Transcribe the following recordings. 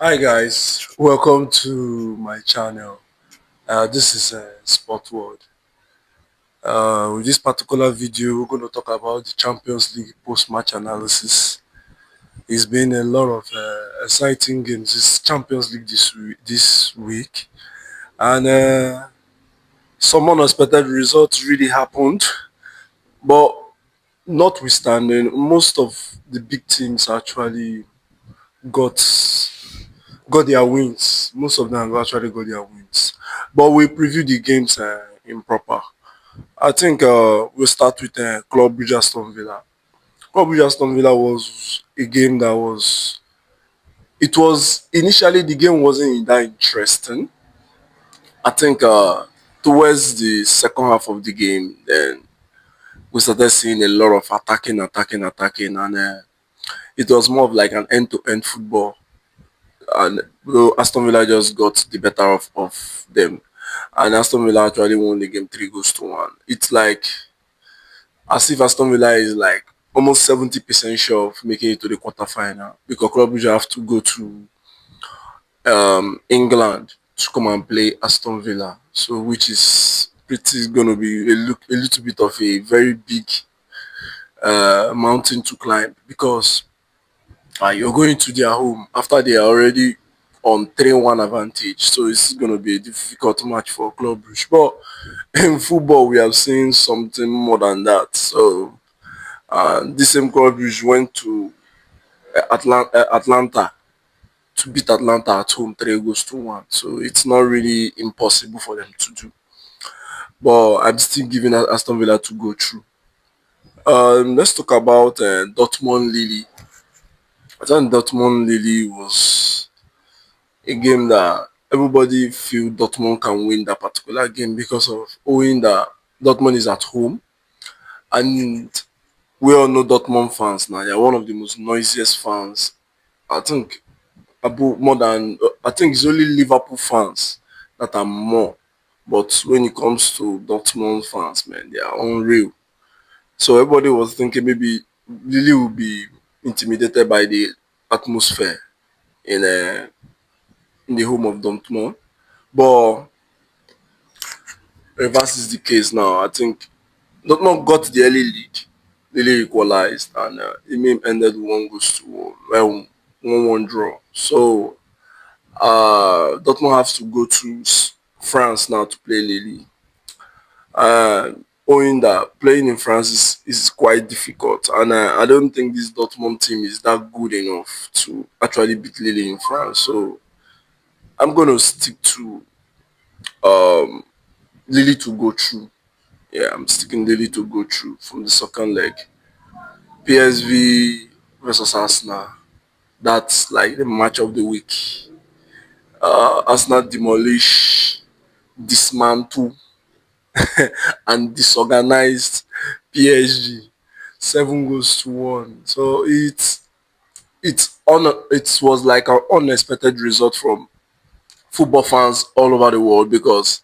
Hi guys, welcome to my channel. This is Sport World. With this particular video, we're going to talk about the Champions League post-match analysis. It's been a lot of exciting games. This Champions League this week, and some unexpected results really happened. But notwithstanding, most of the big teams actually got got their wins. Most of them actually got their wins. But we preview the games in proper. I think we'll start with Club Brugge Aston Villa. Club Brugge Aston Villa was a game that was. It was initially the game wasn't that interesting. I think towards the second half of the game, then we started seeing a lot of attacking, and it was more of like an end-to-end football. And Aston Villa just got the better of them. And Aston Villa actually won the game 3 goals to 1. It's like as if Aston Villa is like almost 70% sure of making it to the quarterfinal because Club Brugge have to go to England to come and play Aston Villa. So which is pretty gonna be a little bit of a very big mountain to climb because you're going to their home after they are already on 3-1 advantage. So it's going to be a difficult match for Club Brugge. But in football, we have seen something more than that. So this same Club Brugge went to Atlanta to beat Atlanta at home 3 goals to 1. So it's not really impossible for them to do. But I'm still giving Aston Villa to go through. Let's talk about Dortmund Lille. I think Dortmund Lille was a game that everybody feel Dortmund can win that particular game because of owing that Dortmund is at home, and we all know Dortmund fans now. They're one of the most noisiest fans. I think about more than I think it's only Liverpool fans that are more. But when it comes to Dortmund fans, man, they are unreal. So everybody was thinking maybe Lily will be intimidated by the atmosphere in uh, in the home of Dortmund. But reverse is the case now. I think Dortmund got the early lead, really equalized, and the game ended 1 goes to 1, well, 1-1 draw. So Dortmund have to go to France now to play Lille. Owing that playing in France is quite difficult, and I don't think this Dortmund team is that good enough to actually beat Lille in France. So I'm gonna stick to um, Lille to go through. Yeah, I'm sticking Lille to go through from the second leg. PSV versus Arsenal. That's like the match of the week. Arsenal demolish, dismantle, and disorganized PSG. 7 goals to 1. So it was like an unexpected result from football fans all over the world because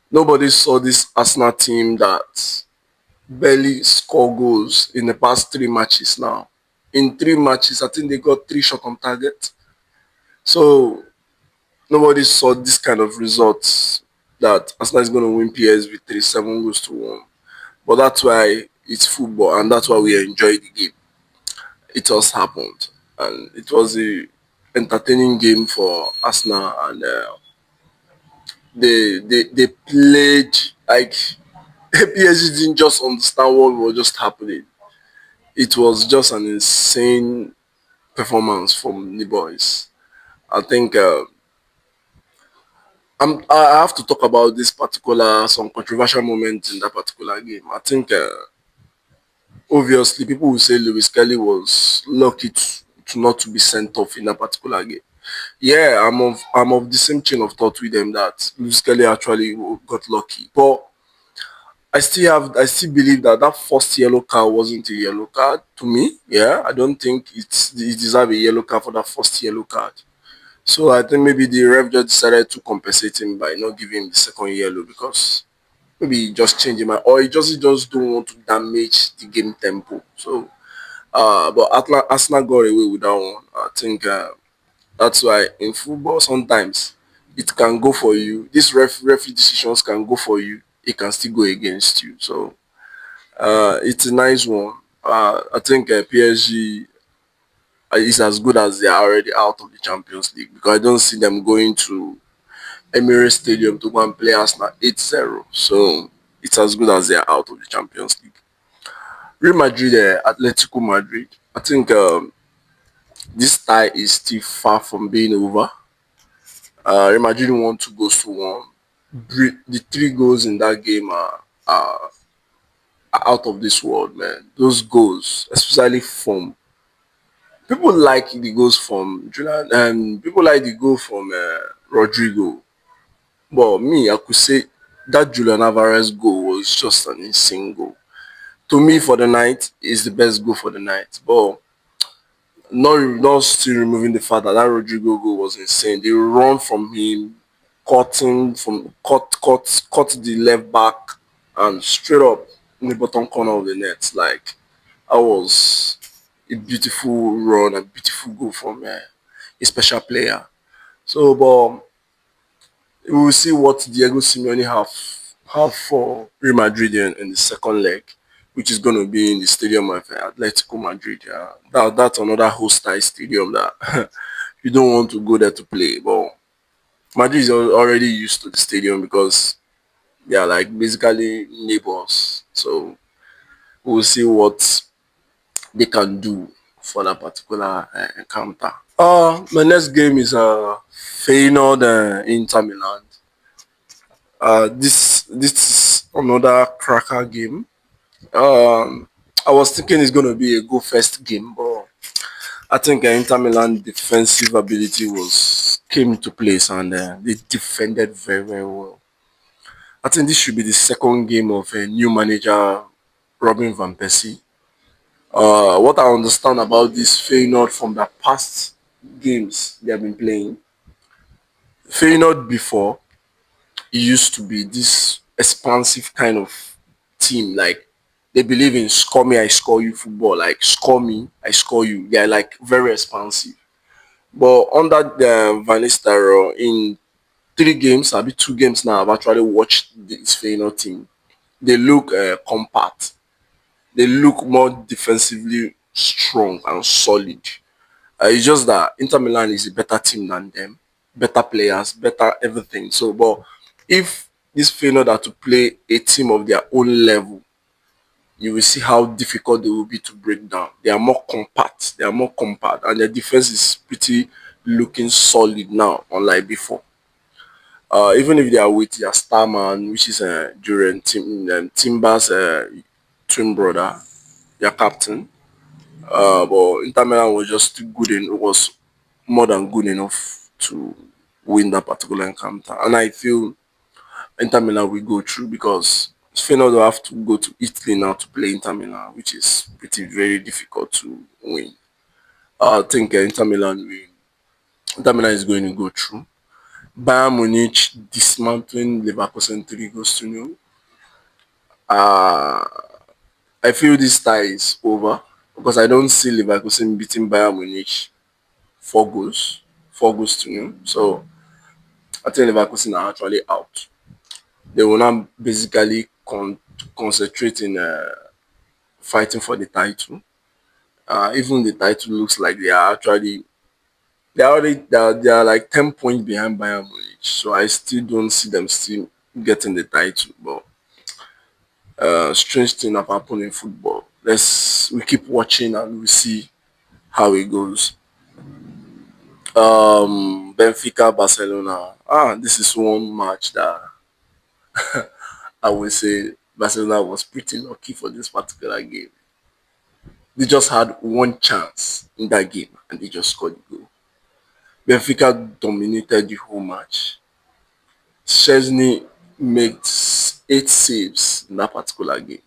nobody saw this Arsenal team that barely score goals in the past 3 matches now. In 3 matches, I think they got 3 shot on target. So nobody saw this kind of results that Arsenal is going to win PSV 7 goals to 1. But that's why it's football and that's why we enjoy the game. It just happened. And it was a entertaining game for Arsenal and they played like PSG didn't just understand what was just happening. It was just an insane performance from the boys. I think I have to talk about this particular some controversial moments in that particular game. I think obviously people will say Lewis Kelly was lucky to not to be sent off in that particular game. Yeah, I'm of the same chain of thought with them that Lewis Kelly actually got lucky, but I still believe that that first yellow card wasn't a yellow card to me. Yeah, I don't think it deserved a yellow card for that first yellow card. So I think maybe the ref just decided to compensate him by not giving him the second yellow because maybe he just changed him or he just don't want to damage the game tempo. So but Arsenal got away with that one. I think That's why in football sometimes it can go for you. These referee decisions can go for you. It can still go against you. So it's a nice one. I think PSG is as good as they are already out of the Champions League because I don't see them going to Emirates Stadium to go and play Arsenal 8-0. So it's as good as they are out of the Champions League. Real Madrid, Atletico Madrid. I think this tie is still far from being over. Real Madrid won 2 goals to one. The 3 goals in that game are out of this world, man. Those goals, especially from people like the goals from Julian, and people like the goal from Rodrigo. But me, I could say that Julian Alvarez goal was just an insane goal. To me, for the night, is the best goal for the night. But not still removing the fact that that Rodrigo goal was insane. The run from him, cut the left back and straight up in the bottom corner of the net. Like that was a beautiful run, a beautiful goal from a special player. So, but we will see what Diego Simeone have for Real Madrid in the second leg, which is going to be in the stadium of Atletico Madrid. That's another hostile stadium that you don't want to go there to play. But Madrid is already used to the stadium because they are like basically neighbors. So we'll see what they can do for that particular encounter. My next game is Feyenoord Inter Milan. This is another cracker game. Um, I was thinking it's gonna be a go first game, but I think Inter Milan defensive ability was came into place and they defended very well. I think this should be the second game of a new manager, Robin van Persie. What I understand about this Feyenoord from the past games they have been playing, Feyenoord before it used to be this expansive kind of team. Like they believe in score me, I score you football. Like score me, I score you. They're like very expansive. But under the Van Nistelrooy, in 3 games, I'll be 2 games now. I've actually watched this Feyenoord team. They look compact. They look more defensively strong and solid. It's just that Inter Milan is a better team than them, better players, better everything. So, but if this Feyenoord are to play a team of their own level, you will see how difficult they will be to break down. They are more compact. They are more compact, and their defense is pretty looking solid now, unlike before. Even if they are with their star man, which is during Timber's twin brother, their captain. But Inter Milan was just good in was more than good enough to win that particular encounter. And I feel Inter Milan will go through because Feyenoord will have to go to Italy now to play Inter Milan, which is pretty very difficult to win. I think Inter Milan is going to go through. Bayern Munich dismantling Leverkusen 3 goals to nil. Uh, I feel this tie is over because I don't see Leverkusen beating Bayern Munich 4 goals, 4 goals to nil. So I think Leverkusen are actually out. They will now basically concentrate in fighting for the title. Even the title looks like they are like 10 points behind Bayern Munich. So I still don't see them still getting the title. But strange thing have happened in football. We keep watching and we see how it goes. Benfica Barcelona. This is one match that I would say Barcelona was pretty lucky for this particular game. They just had one chance in that game and they just scored the goal. Benfica dominated the whole match. Chesney made 8 saves in that particular game.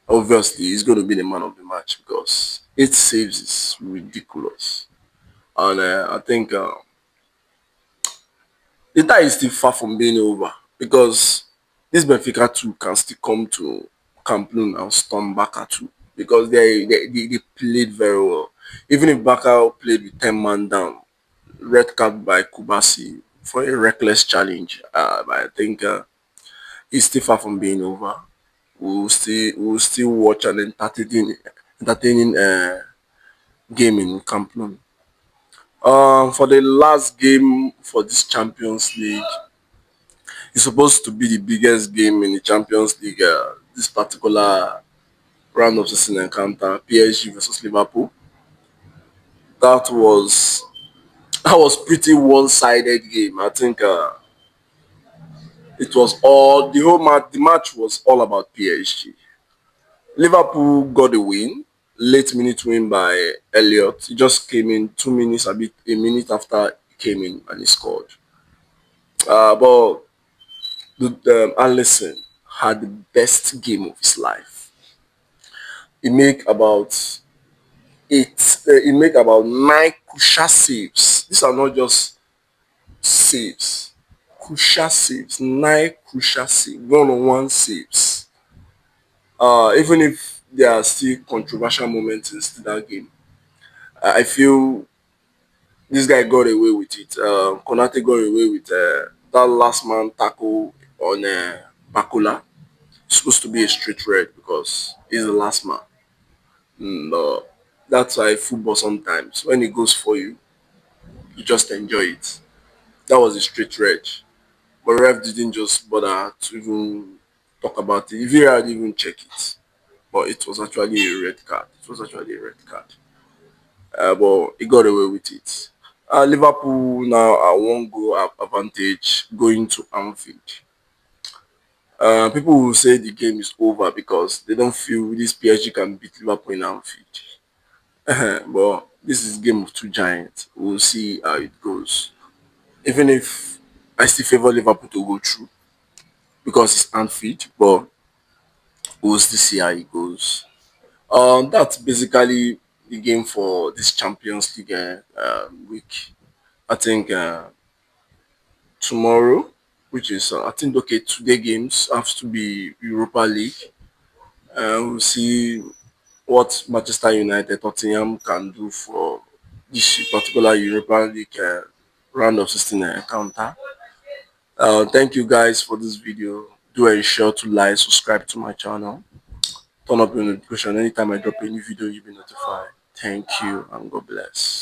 Obviously, he's going to be the man of the match because 8 saves is ridiculous. And I think the tie is still far from being over because this Benfica too can still come to Camp Nou and storm Barca too because they played very well. Even if Barca played with 10 man down, red card by Kubasi for a reckless challenge. But I think it's still far from being over. We'll still watch an entertaining game in Camp Nou. For the last game for this Champions League, it's supposed to be the biggest game in the Champions League. This particular round of season encounter, PSG versus Liverpool. That was that was pretty one-sided game. I think it was all the whole match. The match was all about PSG. Liverpool got a win, late minute win by Elliott. He just came in 2 minutes, a minute after he came in and he scored. But Allison had the best game of his life. He make about he make about 9 crucial saves. These are not just saves, crucial saves, 9 crucial saves, one-on-one saves. Even if there are still controversial moments in that game, I feel this guy got away with it. Konate got away with that last man tackle on Bakula. Supposed to be a straight red because he's the last man. That's why football sometimes, when it goes for you, you just enjoy it. That was a straight red. But ref didn't just bother to even talk about it. VAR didn't even check it. But it was actually a red card. It was actually a red card. But he got away with it. Liverpool now are one goal advantage going to Anfield. People will say the game is over because they don't feel this PSG can beat Liverpool in Anfield. But this is game of two giants. We'll see how it goes. Even if I still favor Liverpool to go through because it's Anfield, but we'll still see how it goes. That's basically the game for this Champions League week. I think tomorrow, which is I think okay, today games have to be Europa League. We'll see what Manchester United, Tottenham can do for this particular Europa League round of 16 encounter. Thank you guys for this video. Do ensure to like, subscribe to my channel, turn up your notification. Anytime I drop a new video, you'll be notified. Thank you and God bless.